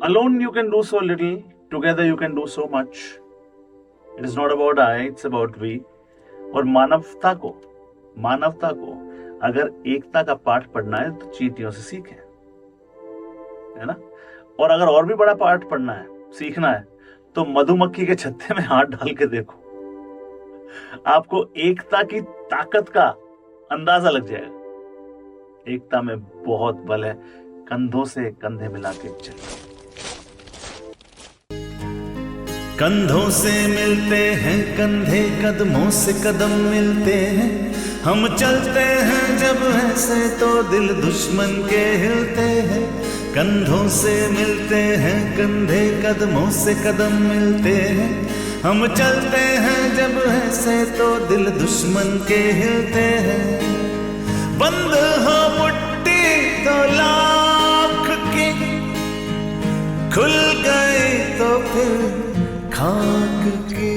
Alone you can do so little, together you can do so much. It is not about I, it's about we. और मानवता को अगर एकता का पाठ पढ़ना है तो चींटियों से सीखें, है ना। और अगर और भी बड़ा पाठ पढ़ना है, सीखना है, तो मधुमक्खी के छत्ते में हाथ डाल के देखो, आपको एकता की ताकत का अंदाजा लग जाएगा। एकता में बहुत बल है, कंधों से कंधे मिला के चलिए। कंधों से मिलते हैं कंधे, कदमों से कदम मिलते हैं, हम चलते हैं जब ऐसे तो दिल दुश्मन के हिलते हैं। कंधों से मिलते हैं कंधे, कदमों से कदम मिलते हैं, हम चलते हैं जब ऐसे तो दिल दुश्मन के हिलते हैं। बंद हो मुट्ठी तो लाख की, खुल गई तो फिर खाक की।